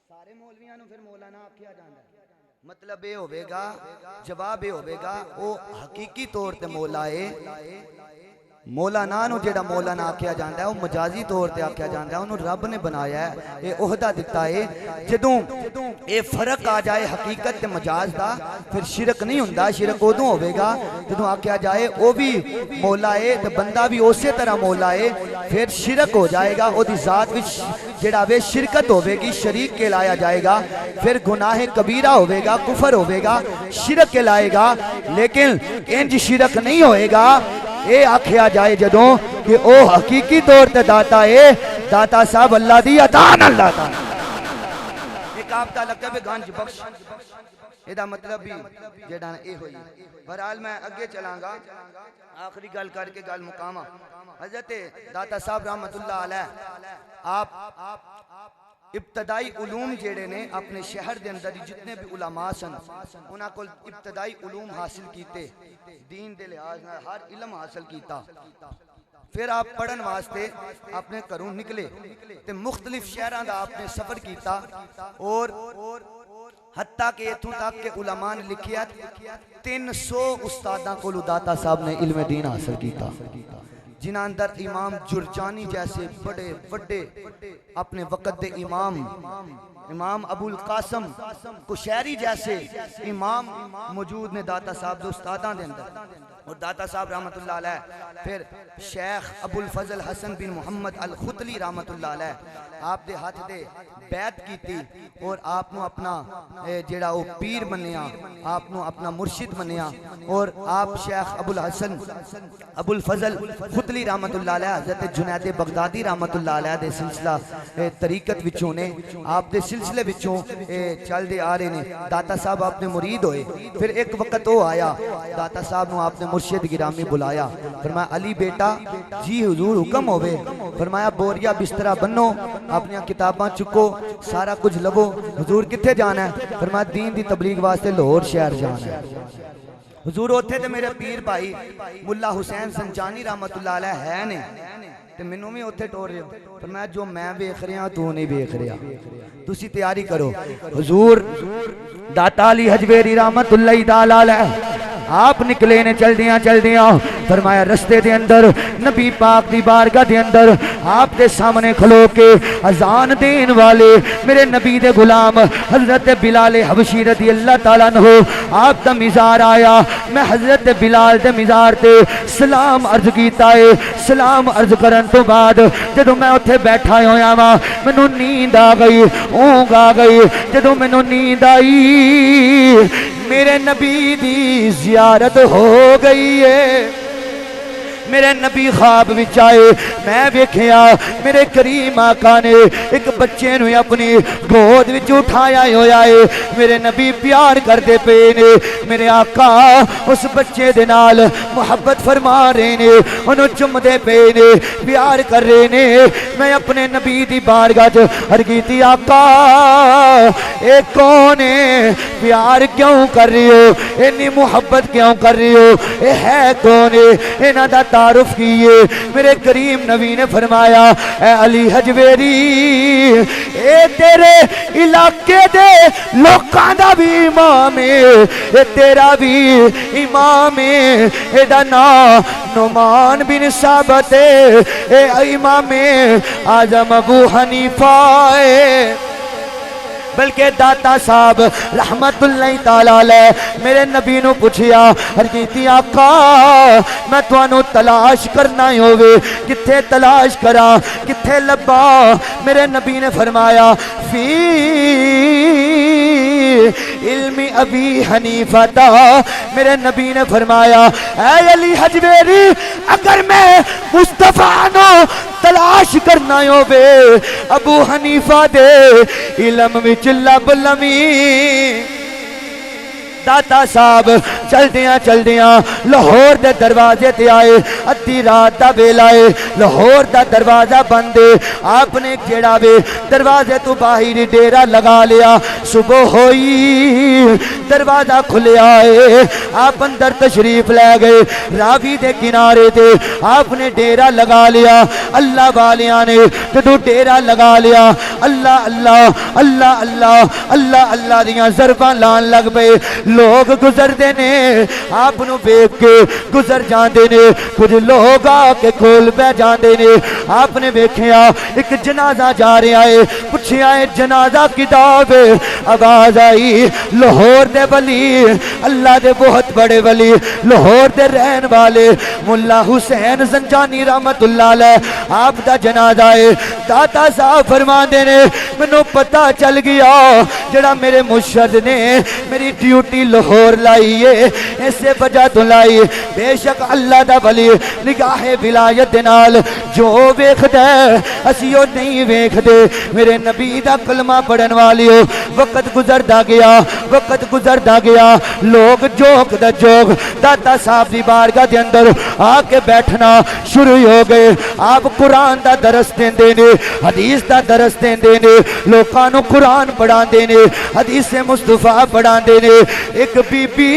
[SPEAKER 1] سارے مولویاں نو پھر مولانا آکھیا جاندہ مطلب یہ ہوئے گا جواب یہ ہوئے گا وہ حقیقی طور تے مولا ہے
[SPEAKER 2] مولانا نو جیڑا مولانا آکھیا جاندا ہے وہ مجازی طور تے آکھیا جاندا ہے انہوں رب نے بنایا ہے اے عہدہ دیتا ہے جدوں اے فرق آ جائے حقیقت تے مجاز دا پھر شرک نہیں ہوندا شرک ادوں ہوے گا جدوں آکھیا جائے او بھی مولا ہے تے بندہ بھی اسی طرح مولا ہے پھر شرک ہو جائے گا او دی ذات وچ جیڑا وے شرکت ہوے گی شریک کہلایا جائے گا پھر گناہ کبیرہ ہوے گا کفر ہوے گا شرک کہلائے گا لیکن انج شرک نہیں ہوئے گا اے آکھیا جائے جدوں کہ او حقیقی طور تے داتا ہے داتا صاحب اللہ دی عطا نال داتا ایک آپ دا لگتا ہے گنج بخش ایدہ مطلب بھی جیڑا اے ہوئی برحال میں اگے چلاں گا آخری گل کر کے گل مقامہ حضرت داتا صاحب رحمت اللہ علیہ آپ ابتدائی علوم جیڑے نے اپنے شہر دے اندر جتنے بھی علماء سن انہاں کو ابتدائی علوم حاصل کیتے دین دے لحاظ میں ہر علم حاصل کیتا پھر آپ پڑھن واسطے اپنے گھروں نکلے تے مختلف شہراں دا آپ نے سفر کیتا اور حتیٰ کہ اتھوں تک کہ علماء نے لکھیا 300 استاداں کو داتا صاحب نے علم دین حاصل کیتا جنہ اندر امام جرجانی جیسے بڑے بڑے اپنے وقت دے امام ابو القاسم کشیری جیسے امام موجود نے داتا صاحب دے استاداں دے اندر اور داتا صاحب رحمت اللہ علیہ پھر شیخ ابو الفضل حسن بن محمد الخطلی رحمت اللہ علیہ آپ دے ہاتھ دے بیعت کی تھی اور آپ نو اپنا جیڑا وہ پیر منیا آپ نو اپنا مرشد منیا اور آپ شیخ ابو الحسن ابو الفضل خطلی رحمت اللہ علیہ حضرت جنید بغدادی رحمت اللہ علیہ دے سلسلہ طریقت وچوں نے آپ دے سلسلے وچوں چل دے آ رہے نے داتا صاحب آپ نے مرید ہوئے پھر ایک وقت وہ آیا داتا صاحب نو آپ نے مرشد گرامی بلایا فرمایا علی بیٹا جی حضور حکم ہوئے فرمایا بوریا بسترہ بنو اپنی کتاباں چکو سارا کچھ لبو حضور کتھے جانا ہے فرمایا دین دی تبلیغ واسطے لاہور شہر جانا ہے حضور ہوتے تھے میرے پیر بھائی ملا حسین سنجانی رحمت اللہ علیہ ہے نے تے منوں بھی اوتھے ٹور رہے ہو فرمایا جو میں ویکھ رہا تو نہیں ویکھ رہا تسی تیاری کرو حضور داتا علی حجویری رحمت اللہ تعالی علیہ آپ نکلے نے چل دیاں فرمایا رستے دے اندر نبی پاک دی بارگاہ دے اندر آپ دے سامنے کھلو کے اذان دین والے میرے نبی دے غلام حضرت بلال حبشی رضی اللہ تعالیٰ عنہ آپ دا مزار آیا میں حضرت بلال دے مزار تے سلام عرض کیتا ہے سلام عرض کرن تو بعد جدوں میں اتھے بیٹھا ہویا وا مینوں نیند آ گئی اونگ آ گئی جدوں مینوں نیند آئی میرے نبی دی زیارت ہو گئی ہے میرے نبی خواب وچ آئے میں ویکھیا میرے کریم آقا نے ایک بچے نو اپنی گود وچ اٹھایا ہویا ہے میرے نبی پیار کردے پے نے میرے آقا اس بچے دے نال محبت فرما رہے نے انہوں چمدے پے نے پیار کر رہے نے میں اپنے نبی دی بارگاہ وچ عرض کیتی آقا اے کون ہے پیار کیوں کر رہے ہو اتنی محبت کیوں کر رہے ہو اے ہے کون ہے انہاں دا تعارف کیے میرے کریم نبی نے فرمایا اے علی حجویری اے تیرے علاقے دے لوکاں دا بھی امام ہے اے تیرا بھی امام ہے اے دا نام نعمان بن ثابت ہے اے امام اعظم ابو حنیفہ ہے بلکہ داتا صاحب رحمت اللہ تعالیٰ علیہ میرے نبی نو پوچھیا ہر کیتی آقا میں توانو تلاش کرنا ہی ہوئے کتھے تلاش کرا کتھے لبا میرے نبی نے فرمایا فی علم ابی حنیفہ تا میرے نبی نے فرمایا اے علی حجویری اگر میں مصطفیٰ نو تلاش کرنا ہوئے ابو حنیفہ دے علم وچ لب لمی داتا صاحب چل دیاں لاہور دے دروازے تے آئے ادھی رات دا ویلا ہے لاہور دا دروازہ بندے آپ نے جیڑا وے دروازے تو باہر ڈیرا لگا لیا صبح ہوئی دروازہ کھلیا ہے آپ اندر تشریف لے گئے راوی دے کنارے تے آپ نے ڈیرا لگا لیا اللہ والیاں نے جدوں ڈیرا لگا لیا اللہ اللہ اللہ اللہ اللہ اللہ دیاں ضرباں لان لگ پئے لوگ گزردے نے آپ نو ویکھ کے گزر جاندے نے کچھ لوگ آ کے کول پہ جاندے نے آپ نے ویکھیا ایک جنازہ جا رہا ہے پوچھیا ہے جنازہ کتاب آواز آئی لاہور دے ولی اللہ دے بہت بڑے ولی لاہور دے رہن والے ملا حسین زنجانی رحمت اللہ علیہ آپ دا جنازہ ہے داتا صاحب فرماندے نے مینوں پتہ چل گیا جڑا میرے مرشد نے میری ڈیوٹی لاہور لائی ہے اسے وجہ تو لائی بے شک اللہ دا ولی نگاہ ولایت نال جو ویکھدا ہے اسی او نہیں ویکھدے میرے نبی دا کلمہ پڑھن والیو وقت گزردا گیا لوگ joke the joke Data Sahib دی بارگاہ دے اندر آ کے بیٹھنا شروع ہو گئے آپ قرآن دا درس دیندے نے حدیث دا درس دیندے نے لوکاں نو قرآن پڑھاندے نے حدیث مصطفیٰ پڑھاندے نے ایک بی بی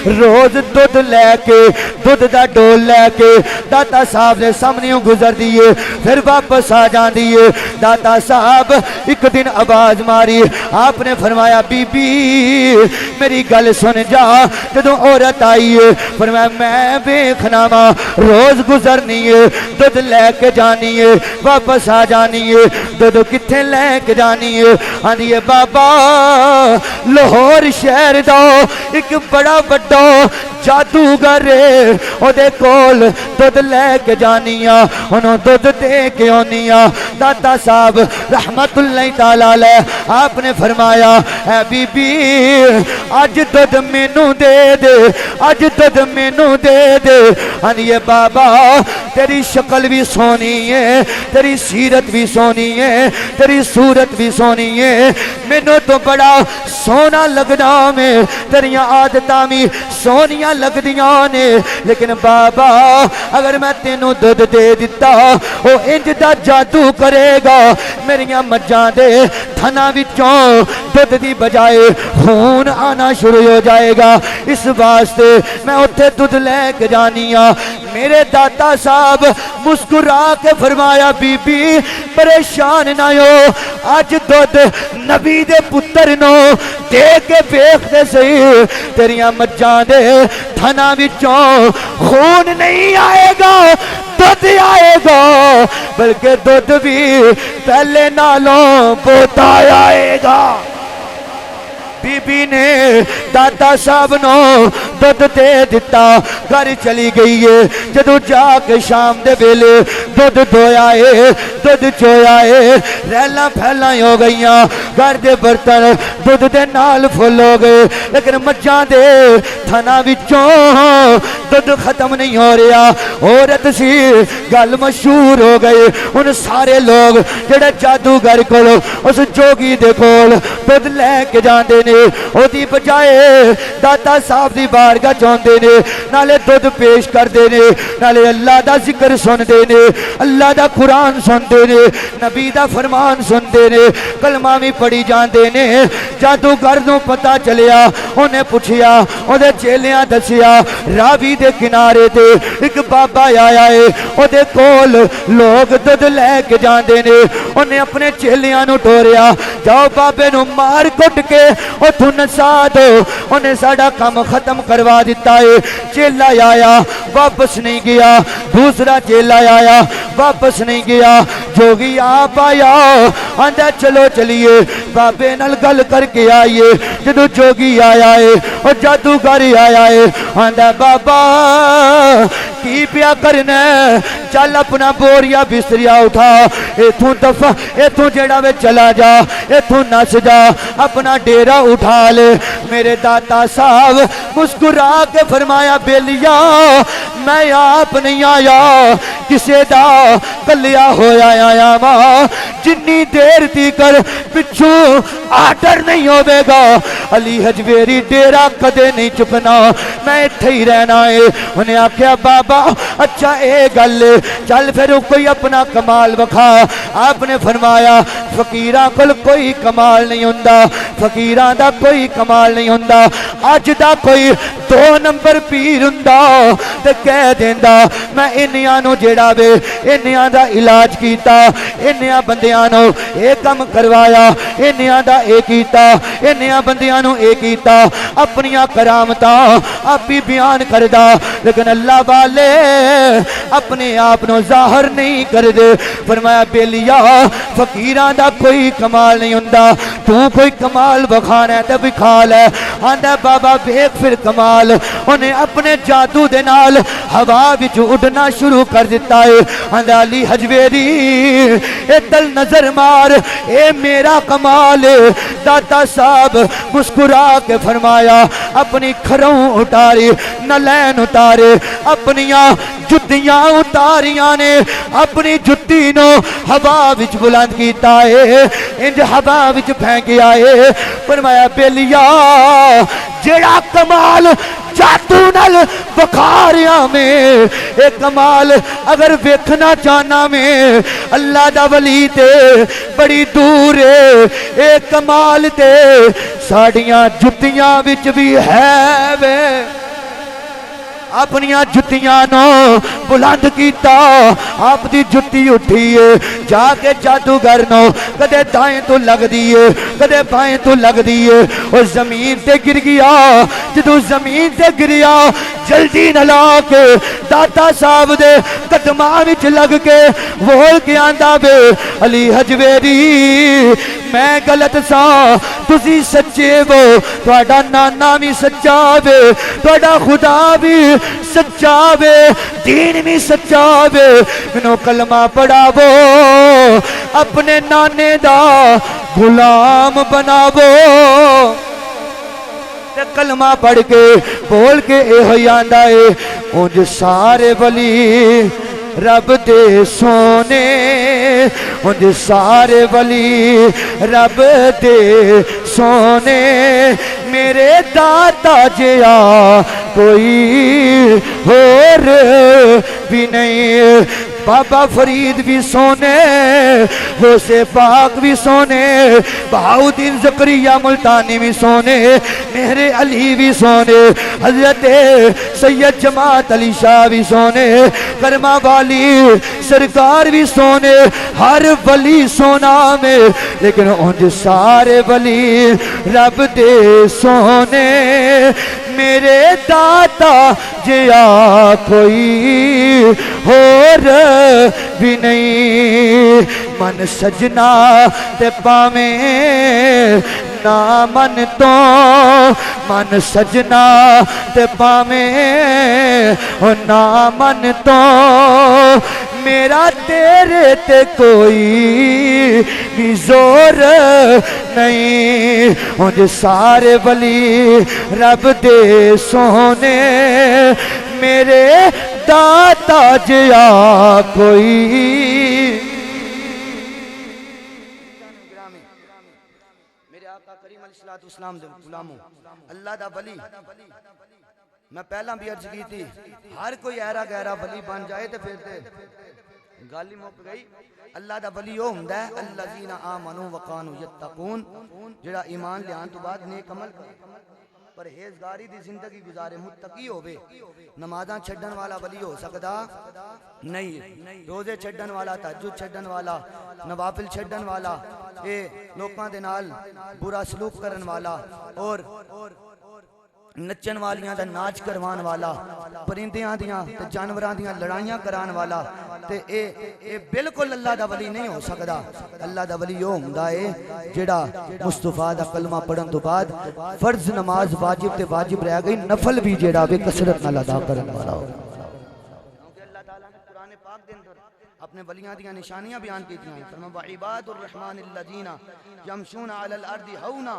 [SPEAKER 2] روز دودھ لے کے دودھ دا ڈول لے کے داتا صاحب دے سامنے گزر دیئے پھر واپس آ جان دیئے داتا صاحب ایک دن آواز ماری آپ نے فرمایا بی بی میری گل سن جا جدوں عورت آئی ہے فرمایا میں ویکھنا وا روز گزرنی ہے دودھ لے کے جانی ہے واپس آ جانی ہے دودھ کتھے لے کے جانی ہے آندی ہے بابا لاہور شہر دا ایک بڑا بڑا جادوگر ہے او دے کول دودھ لے کے جانیاں انہوں دودھ دے کے آنیاں داتا صاحب رحمت اللہ تعالی علیہ آپ نے فرمایا اے بی بی آج دودھ مینوں دے دے آج دودھ مینوں دے دے آنیے بابا تیری شکل بھی سونی ہے تیری سیرت بھی سونی ہے تیری صورت بھی سونی ہے مینوں تو بڑا سونا لگنا میں تیریاں عادتاں بھی سونیاں لگ دیاں نے لیکن بابا اگر میں تینوں دودھ دے دیتا او انج دا جادو کرے گا میریاں مجھاں دے تھنا وچوں دودھ دی بجائے خون آنا شروع ہو جائے گا اس واسطے میں اتھے دودھ لے کے جانیاں میرے داتا صاحب مسکرا کے فرمایا بی بی پریشان نہ ہو آج دودھ نبی دے پتر نو دے کے ویکھ دے صحیح تیریاں مجھاں دے تھنا وچوں خون نہیں آئے گا دودھ آئے گا بلکہ دودھ بھی پہلے نالوں بوتا آئے گا بی بی نے داتا صاحب نو دودھ دے دیتا گھر چلی گئی ہے جدو جا کے شام دے ویلے دودھ دھویا ہے دودھ چویا ہے ریلاں پھیلاں ہو گئیاں گھر دے برتن دودھ دے نال پھل ہو گئے لیکن مجھاں دے تھنا وچوں دودھ ختم نہیں ہو رہا عورت سی گل مشہور ہو گئے ان سارے لوگ جڑے جادوگر کولو اس جوگی دے کول دودھ لے کے جاندے نے او دی بجائے داتا صاحب دی بارگاہ چاندے نے نالے دودھ پیش کر دے نے نالے اللہ دا ذکر سن دے نے اللہ دا قرآن سن دے نے نبی دا فرمان سن دے نے کلمہ بھی پڑھی جان دے نے جادوگر نوں پتہ چلیا انہیں پوچھیا او دے چیلیاں دسیا راوی دے کنارے تے ایک بابا آیا ہے او دے کول لوگ دودھ لے کے جان دے نے انہیں اپنے چیلیاں نوں ٹوریا جاؤ بابے نوں مار کٹ کے اتھوں نسا دو انہیں ساڑا کام ختم کروا دیتا ہے چیلا آیا واپس نہیں گیا دوسرا چیلا آیا واپس نہیں گیا جوگی آپ آیا آندھا چلو چلیے بابے نال گل کر کے آئیے جدو جوگی آیا ہے اور جادوگر آیا ہے آندھا بابا کی پیا کرنا چل اپنا بوریا بستریا اٹھا ایتھوں دفع ایتھوں جڑا وے چلا جا ایتھوں نس جا اپنا ڈیرا اٹھا لے میرے داتا صاحب مسکرا کے فرمایا بیلیا میں آپ نہیں آیا کسے دا کلیا ہویا آیا ماں جنی دیر تھی کر پچھو آڈر نہیں ہوئے گا علی حجویری ڈیرا کدے نہیں چپنا میں اتھے ہی رہنا ہے انہیں آکھیا بابا اچھا اے گل چل پھر کوئی اپنا کمال بکھا آپ نے فرمایا فقیران کل کوئی کمال نہیں ہوندہ فقیران دا کوئی کمال نہیں ہوندہ آج دا کوئی 2 نمبر پیر ہوندہ تے کہہ دیندہ میں انیاں نو جڑا وے انیاں دا علاج کیتا انیاں بندیاں بندیاں نو اے کم کروایا انہاں دا اے کیتا انہاں بندیاں نو اے کیتا اپنیاں کرامتاں آپ ہی بیان کردا لیکن اللہ والے اپنے آپ نو ظاہر نہیں کردے فرمایا بیلیا فقیراں دا کوئی کمال نہیں ہوندا تو کوئی کمال بخانا ہے تے بکھا لے آندا بابا ویکھ پھر کمال انہیں اپنے جادو دے نال ہوا وچ اڑنا شروع کر دیتا ہے آندا علی حجویری اے دل نظر مار اے میرا کمال ہے داتا صاحب مسکرا کے فرمایا اپنی کھروں اتاری نلین اتارے اپنیاں جتیاں اتاریاں نے اپنی جتی نو ہوا وچ بلند کیتا ہے انج ہوا وچ پھینکیا ہے فرمایا بیلیا جڑا کمال جادو نال بخاریاں میں اے کمال اگر ویکھنا چاہنا میں اللہ دا ولی تے بڑی دور ہے اے کمال تے ساڑیاں جتیاں وچ بھی ہے وے اپنیاں جتیاں نو بلند کیتا آپ دی جتی اٹھیے جا کے جادوگر نو کدے دائیں تو لگ دیئے کدے بائیں تو لگ دیئے اور زمین تے گر گیا جدو زمین تے گریا جلدی نلا کے داتا صاحب دے قدماں وچ لگ کے بول کے آندا بے علی حجویری میں غلط سا تسی سچے وہ تہاڈا نانا بھی سچا وے تہاڈا خدا بھی سچا وے دین بھی سچا وے مینوں کلمہ پڑھاوو اپنے نانے دا غلام بناوو تے کلمہ پڑھ کے بول کے اے ہوئی آندا اے اونج سارے ولی رب دے سونے اونج سارے ولی رب دے سونے میرے داتا جیا کوئی اور بھی نہیں بابا فرید بھی سونے غوث پاک بھی سونے بہاؤدین زکریا ملتانی بھی سونے مہر علی بھی سونے حضرت سید جماعت علی شاہ بھی سونے کرما والی سرکار بھی سونے ہر ولی سونا میں لیکن انج سارے ولی رب دے سونے میرے داتا جیا کوئی اور بھی نہیں من سجنا تے پاویں نا من تو من سجنا تے پاویں نا من تو میرا تیرے تے کوئی بھی زور نہیں انج سارے ولی رب دے سونے میرے داتا جیا کوئی میرے آقا کریم علیہ السلام دے غلاموں اللہ دا ولی میں پہلا بھی عرض کی تھی ہر کوئی ایرا گہرا ولی بن جائے تے پھر تے گالی موک گئی اللہ دا ولی وہ ہوندا ہے الذین آمنوا وکانوا یتقون جڑا ایمان لیان تو بعد نیک عمل پرہیزگاری دی زندگی گزارے متقی ہوے نمازاں چھڈن والا ولی ہو سکدا نہیں روزے چھڈن والا تہجد چھڈن والا نوافل چھڈن والا اے لوکاں دے نال برا سلوک کرن والا اور نچن والیاں دا ناچ کروان والا پرندیاں دیاں تے جانوراں دیاں لڑائیاں کران والا تے اے بالکل اللہ دا ولی نہیں ہو سکدا اللہ دا ولی وہ ہوندا ہے جڑا مصطفیٰ دا کلمہ پڑھن تو بعد فرض نماز واجب تے واجب رہ گئی نفل بھی جڑا وے کثرت نال ادا کرن والا ہو کیونکہ اللہ تعالیٰ نے قرآن پاک دے اندر اپنے ولیاں دیاں نشانیاں بیان کی تھیں فرمایا وعباد الرحمن الذین یمشون علی الارض ہونا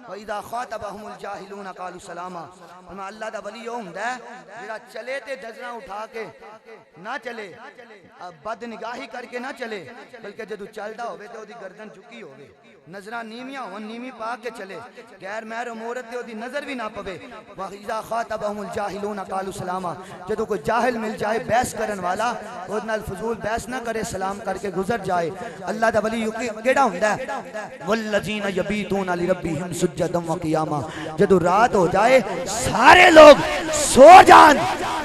[SPEAKER 2] واذا خاطبهم الجاہلون قالوا سلاما فرمایا اللہ دا ولی وہ ہوندا ہے جڑا چلے تے نظراں اٹھا کے نہ چلے بد نگاہی کر کے نہ چلے بلکہ جدو چلدا ہوے تے اودی گردن جھکی ہوے نظراں نیویاں ہون نیوی پا کے چلے غیر محرم عورت تے اودی نظر بھی نہ پوے واذا خاطبهم الجاہلون قالوا سلاما جدو کوئی جاہل مل جائے بحث کرن والا اود نال فضول بحث نہ کرے سلام کر کے گزر جائے اللہ دا ولی کیڑا ہوندا ہے والذین یبیتون لربہم سجدا وقیاما جدو رات ہو جائے سارے لوگ سو جان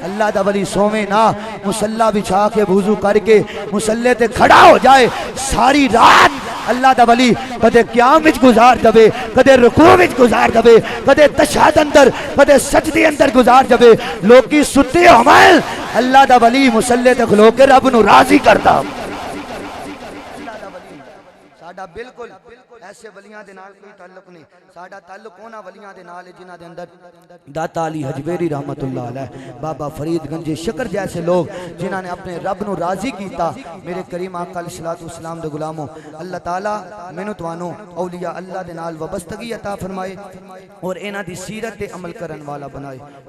[SPEAKER 2] اللہ دا ولی سوویں نہ مصلی بچھا کے وضو کر کے مصلی تے کھڑا ہو جائے ساری رات اللہ دا ولی کدے قیام وچ گزار دے، کدے رکوع وچ گزار دے، کدے تشہد اندر، کدے سجدے اندر گزار دے، لوکی ستے ہوئے اللہ دا ولی مصلی تے کھلو کے رب نو راضی کردا۔ ساڈا بالکل ایسے ولیاں دے نال کوئی تعلق نہیں، ساڈا تعلق انہاں ولیاں دے نال جنہاں دے اندر داتا علی حجویری رحمت اللہ علیہ، بابا فرید گنج شکر جیسے لوگ جنہاں نے اپنے رب نو راضی کیتا۔ میرے کریم آقا علیہ الصلوۃ والسلام دے غلاموں، اللہ تعالی مینوں توانوں اولیاء اللہ دے نال وابستگی عطا فرمائے اور انہاں دی سیرت تے عمل کرن والا بنائے۔